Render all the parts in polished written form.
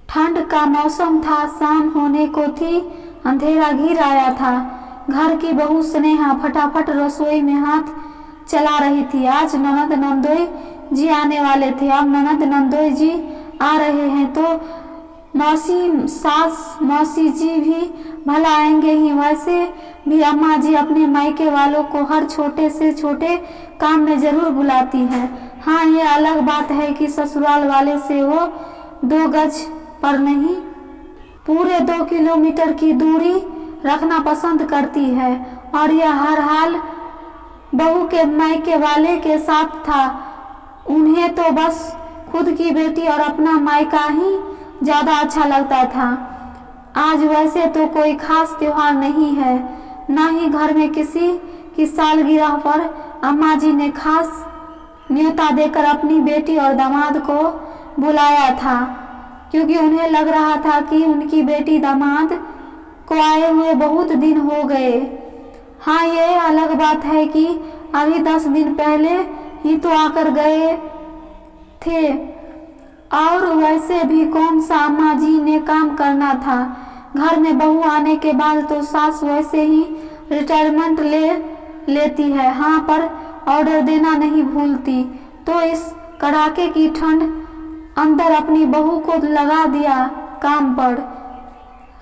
ठंड का मौसम था, शाम होने को थी, अंधेरा घिर आया था। घर की बहू स्नेहा फटाफट रसोई में हाथ चला रही थी। आज ननद नंदोई जी आने वाले थे। अब ननद नंदोई जी आ रहे हैं तो मौसी सास मौसी जी भी भला आएंगे ही। वैसे भी अम्मा जी अपने मायके वालों को हर छोटे से छोटे काम में जरूर बुलाती हैं। हाँ, ये अलग बात है कि ससुराल वाले से वो 2 गज पर नहीं, पूरे 2 किलोमीटर की दूरी रखना पसंद करती है। और यह हर हाल बहू के मायके वाले के साथ था। उन्हें तो बस खुद की बेटी और अपना मायका ही ज्यादा अच्छा लगता था। आज वैसे तो कोई खास त्योहार नहीं है, ना ही घर में किसी की सालगिरह पर अम्मा जी ने खास न्योता देकर अपनी बेटी और दामाद को बुलाया था, क्योंकि उन्हें लग रहा था कि उनकी बेटी दामाद को आए हुए बहुत दिन हो गए। हाँ, ये अलग बात है कि अभी 10 दिन पहले ही तो आकर गए थे। और वैसे भी कौन सा अम्मा जी ने काम करना था। घर में बहू आने के बाद तो सास वैसे ही रिटायरमेंट ले लेती है। हाँ, पर ऑर्डर देना नहीं भूलती। तो इस कड़ाके की ठंड अंदर अपनी बहू को लगा दिया काम पर।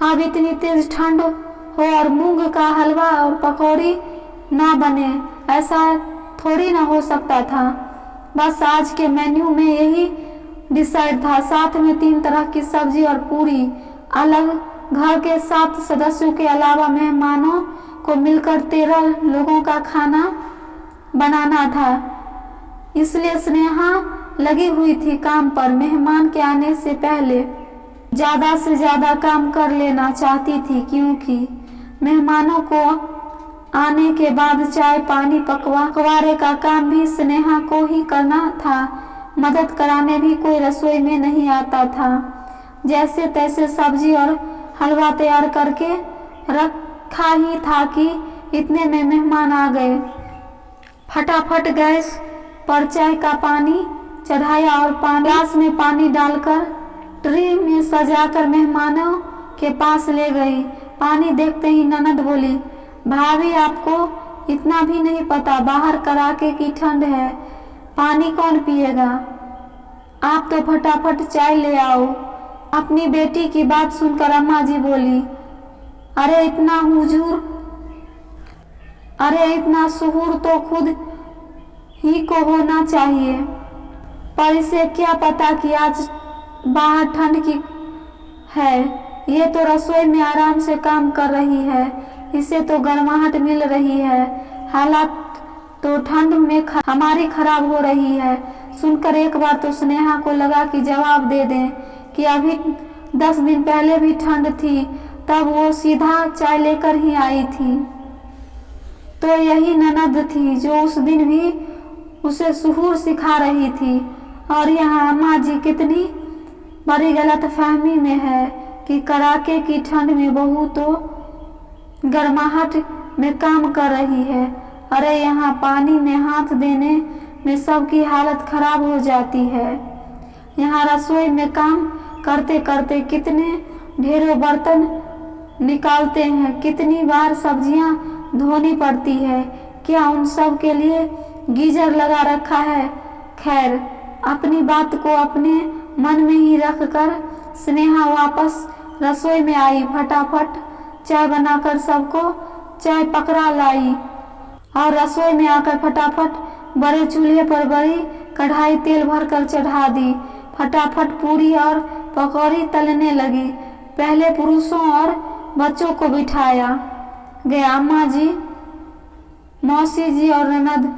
अब इतनी तेज ठंड हो और मूंग का हलवा और पकौड़ी ना बने, ऐसा थोड़ी ना हो सकता था। बस आज के मेन्यू में यही डिसाइड था। साथ में 3 तरह की सब्जी और पूरी। अलग घर के 7 सदस्यों के अलावा मेहमानों को मिलकर 13 लोगों का खाना बनाना था। इसलिए स्नेहा लगी हुई थी काम पर। मेहमान के आने से पहले ज्यादा से ज्यादा काम कर लेना चाहती थी, क्योंकि मेहमानों को आने के बाद चाय पानी पकवारे का काम भी स्नेहा को ही करना था। मदद कराने भी कोई रसोई में नहीं आता था। जैसे तैसे सब्जी और हलवा तैयार करके रखा ही था कि इतने में मेहमान आ गए। फटाफट गैस पर चाय का पानी चढ़ाया और ग्लास में पानी डालकर ट्रे में सजाकर मेहमानों के पास ले गई। पानी देखते ही ननद बोली, भाभी आपको इतना भी नहीं पता, बाहर कड़ाके की ठंड है, पानी कौन पिएगा। आप तो फटाफट चाय ले आओ। अपनी बेटी की बात सुनकर अम्मा जी बोली, अरे इतना सुहूर तो खुद ही को होना चाहिए। पर इसे क्या पता कि आज बाहर ठंड की है। ये तो रसोई में आराम से काम कर रही है, इसे तो गर्माहट मिल रही है। हालात तो ठंड में हमारी खराब हो रही है। सुनकर एक बार तो स्नेहा को लगा कि जवाब दे दें कि अभी 10 दिन पहले भी ठंड थी, तब वो सीधा चाय लेकर ही आई थी। तो यही ननद थी जो उस दिन भी उसे सुहूर सिखा रही थी। और यहाँ अम्मा जी कितनी बड़ी गलतफहमी में है कि कड़ाके की ठंड में बहू तो गर्माहट में काम कर रही है। अरे यहाँ पानी में हाथ देने में सबकी हालत खराब हो जाती है। यहाँ रसोई में काम करते करते कितने ढेरों बर्तन निकालते हैं, कितनी बार सब्जियां धोनी पड़ती है। क्या उन सब के लिए गीजर लगा रखा है। खैर, अपनी बात को अपने मन में ही रखकर स्नेहा वापस रसोई में आई। फटाफट चाय बनाकर सबको चाय पकड़ा लाई और रसोई में आकर फटाफट बड़े चूल्हे पर बड़ी कढ़ाई तेल भरकर चढ़ा दी। फटाफट पूरी और पकौड़ी तलने लगी। पहले पुरुषों और बच्चों को बिठाया गया। अम्मा जी, मौसी जी और ननद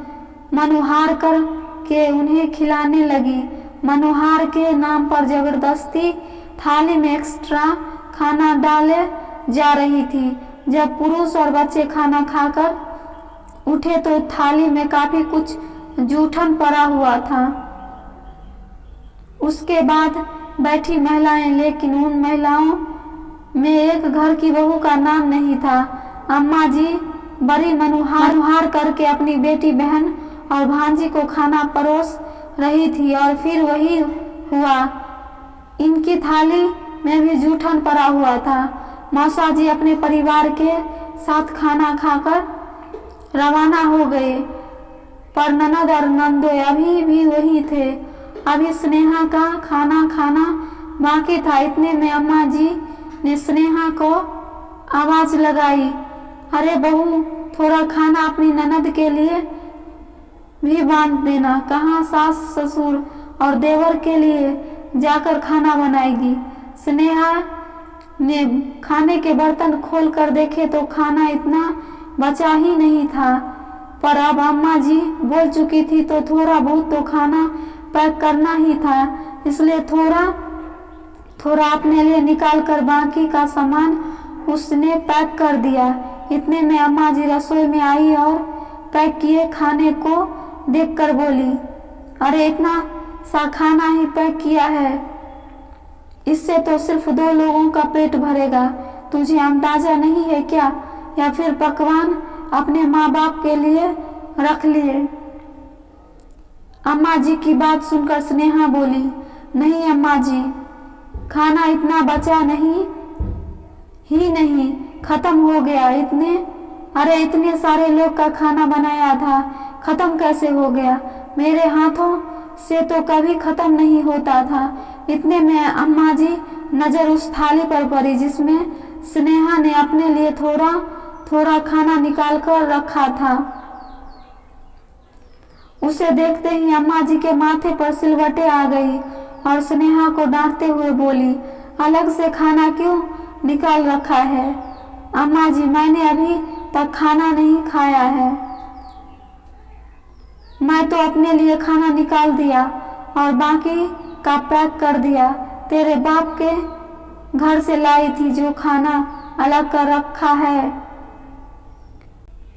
मनुहार कर के उन्हें खिलाने लगी। मनुहार के नाम पर जबरदस्ती थाली में एक्स्ट्रा खाना डाले जा रही थी। जब पुरुष और बच्चे खाना खाकर उठे तो थाली में काफी कुछ जूठन पड़ा हुआ था। उसके बाद बैठी महिलाएं, लेकिन उन महिलाओं में एक घर की बहू का नाम नहीं था। अम्मा जी बड़ी मनुहार करके अपनी बेटी बहन और भांजी को खाना परोस रही थी। और फिर वही हुआ, इनकी थाली में भी जूठन पड़ा हुआ था। मौसा जी अपने परिवार के साथ खाना खाकर रवाना हो गए, पर ननद और नंदोई अभी भी वही थे। अभी स्नेहा का खाना खाना बाकी था। इतने में अम्मा जी ने स्नेहा को आवाज लगाई, अरे बहू, थोड़ा खाना अपनी ननद के लिए भी बांध देना। कहाँ सास ससुर और देवर के लिए जाकर खाना बनाएगी। स्नेहा ने खाने के बर्तन खोल कर देखे तो खाना इतना बचा ही नहीं था, पर अब अम्मा जी बोल चुकी थी तो थोड़ा बहुत तो खाना पैक करना ही था, इसलिए थोड़ा थोड़ा अपने लिए निकाल कर बाकी का सामान उसने पैक कर दिया। इतने में अम्मा जी रसोई में आई और पैक किए खाने को देखकर बोली, अरे इतना सा खाना ही पैक किया है, इससे तो सिर्फ 2 लोगों का पेट भरेगा। तुझे अंदाजा नहीं है क्या, या फिर पकवान अपने माँ बाप के लिए रख लिए? अम्मा जी की बात सुनकर स्नेहा बोली, नहीं अम्मा जी, खाना इतना बचा नहीं खत्म हो गया। इतने सारे लोग का खाना बनाया था, खत्म कैसे हो गया? मेरे हाथों से तो कभी खत्म नहीं होता था। इतने में अम्मा जी नजर उस थाली पर पड़ी जिसमें स्नेहा ने अपने लिए थोड़ा थोड़ा खाना निकाल कर रखा था। उसे देखते ही अम्मा जी के माथे पर सिलवटें आ गई और स्नेहा को डांटते हुए बोली, अलग से खाना क्यों निकाल रखा है? अम्मा जी, मैंने अभी तक खाना नहीं खाया है। मैं तो अपने लिए खाना निकाल दिया और बाकी का पैक कर दिया। तेरे बाप के घर से लाई थी जो खाना अलग कर रखा है।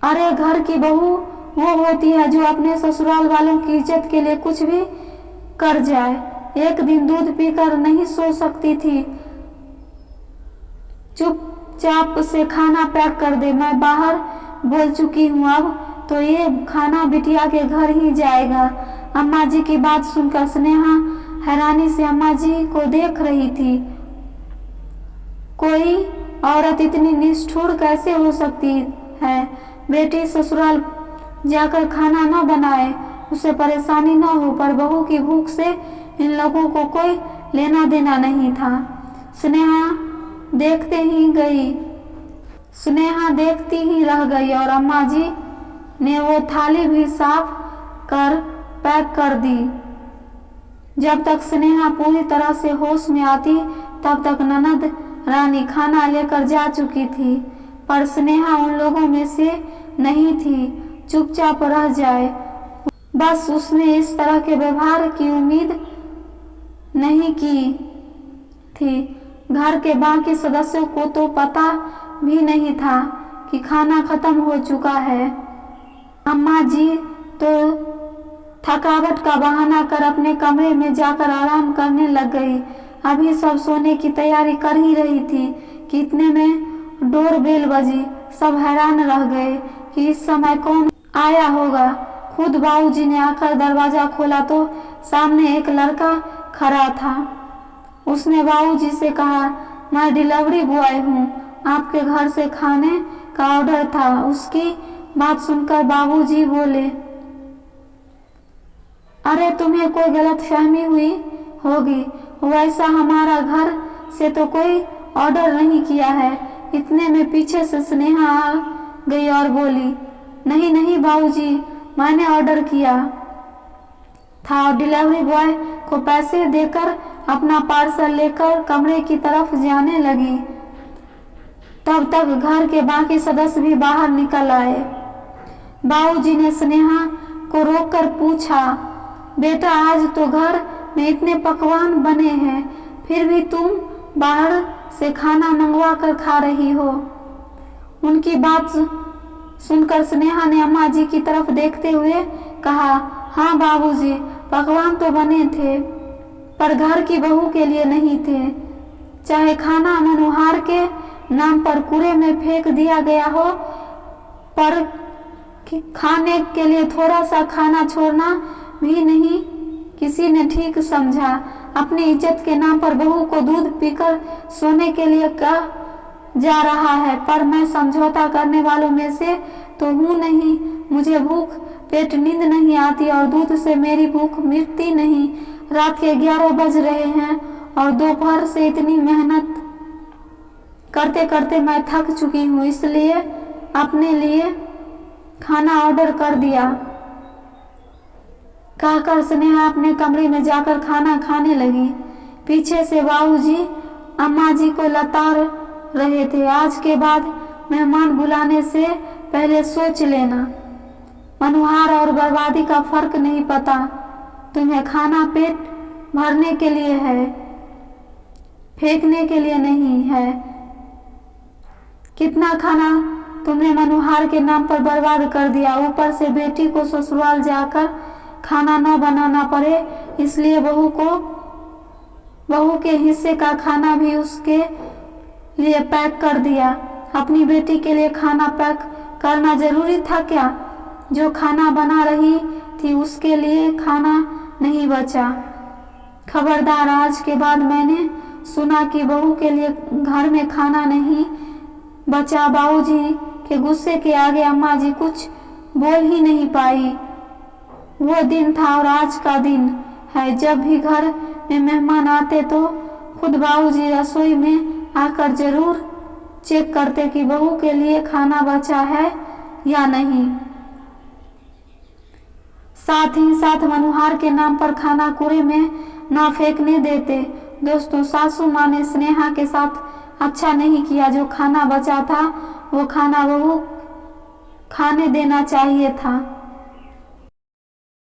अरे घर की बहू वो होती है जो अपने ससुराल वालों की इज्जत के लिए कुछ भी कर जाए। एक दिन दूध पीकर नहीं सो सकती थी, चुपचाप से खाना पैक कर दे। मैं बाहर बोल चुकी हूँ, अब तो ये खाना बिटिया के घर ही जाएगा। अम्मा जी की बात सुनकर स्नेहा हैरानी से अम्मा जी को देख रही थी। कोई औरत इतनी निष्ठुर कैसे हो सकती है? बेटी ससुराल जाकर खाना न बनाए, उसे परेशानी न हो, पर बहू की भूख से इन लोगों को कोई लेना देना नहीं था। स्नेहा देखती ही रह गई और अम्मा जी ने वो थाली भी साफ कर पैक कर दी। जब तक स्नेहा पूरी तरह से होश में आती तब तक ननद रानी खाना लेकर जा चुकी थी, पर स्नेहा उन लोगों में से नहीं थी, चुपचाप रह जाए। बस उसने इस तरह के व्यवहार की उम्मीद नहीं की थी। घर के बाकी सदस्यों को तो पता भी नहीं था कि खाना खत्म हो चुका है। अम्मा जी तो थकावट का बहाना कर अपने कमरे में जाकर आराम करने लग गई। अभी सब सोने की तैयारी कर ही रही थी कि इतने में डोर बेल बजी। सब हैरान रह गए कि इस समय कौन आया होगा। खुद बाबूजी ने आकर दरवाजा खोला तो सामने एक लड़का खड़ा था। उसने बाबूजी से कहा, मैं डिलीवरी बॉय हूँ, आपके घर से खाने का ऑर्डर था। उसकी बात सुनकर बाबूजी बोले, अरे तुम्हें कोई गलतफहमी हुई होगी, वैसा हमारा घर से तो कोई ऑर्डर नहीं किया है। इतने में पीछे से स्नेहा आ गई और बोली, नहीं नहीं बाबूजी, मैंने ऑर्डर किया था। और डिलीवरी बॉय को पैसे देकर अपना पार्सल लेकर कमरे की तरफ जाने लगी। तब तक घर के बाकी सदस्य भी बाहर निकल आए। बाबूजी ने स्नेहा को रोककर पूछा, बेटा आज तो घर में इतने पकवान बने हैं, फिर भी तुम बाहर से खाना मंगवा कर खा रही हो? उनकी बात सुनकर स्नेहा ने अम्मा जी की तरफ देखते हुए कहा, हाँ बाबूजी, पकवान तो बने थे, पर घर की बहू के लिए नहीं थे। चाहे खाना मनोहार के नाम पर कूड़े में फेंक दिया गया हो, पर खाने के लिए थोड़ा सा खाना छोड़ना भी नहीं किसी ने ठीक समझा। अपनी इज्जत के नाम पर बहू को दूध पीकर सोने के लिए कहा जा रहा है, पर मैं समझौता करने वालों में से तो हूँ नहीं। मुझे भूख पेट नींद नहीं आती और दूध से मेरी भूख मिटती नहीं। रात के 11 बज रहे हैं और दोपहर से इतनी मेहनत करते करते मैं थक चुकी हूँ, इसलिए अपने लिए खाना ऑर्डर कर दिया। कहकर स्नेहा अपने कमरे में जाकर खाना खाने लगी। पीछे से बाबूजी अम्मा जी को लताड़ रहे थे। आज के बाद मेहमान बुलाने से पहले सोच लेना। मनुहार और बर्बादी का फर्क नहीं पता। तुम्हें खाना पेट भरने के लिए है, फेंकने के लिए नहीं है। कितना खाना तुमने मनुहार के नाम पर बर्बाद कर दिया। ऊपर से बेटी को ससुराल जाकर खाना न बनाना पड़े, इसलिए बहू के हिस्से का खाना भी उसके लिए पैक कर दिया। अपनी बेटी के लिए खाना पैक करना जरूरी था क्या? जो खाना बना रही थी उसके लिए खाना नहीं बचा। खबरदार, आज के बाद मैंने सुना कि बहू के लिए घर में खाना नहीं बचा। बाबूजी के गुस्से के आगे अम्मा जी कुछ बोल ही नहीं पाई। वो दिन था और आज का दिन है। जब भी घर में मेहमान आते तो खुद बाबूजी रसोई में आकर जरूर चेक करते कि बहू के लिए खाना बचा है या नहीं। साथ ही साथ मनुहार के नाम पर खाना कूड़े में ना फेंकने देते। दोस्तों, सासू माँ ने स्नेहा के साथ अच्छा नहीं किया। जो खाना बचा था वो खाना बहू खाने देना चाहिए था।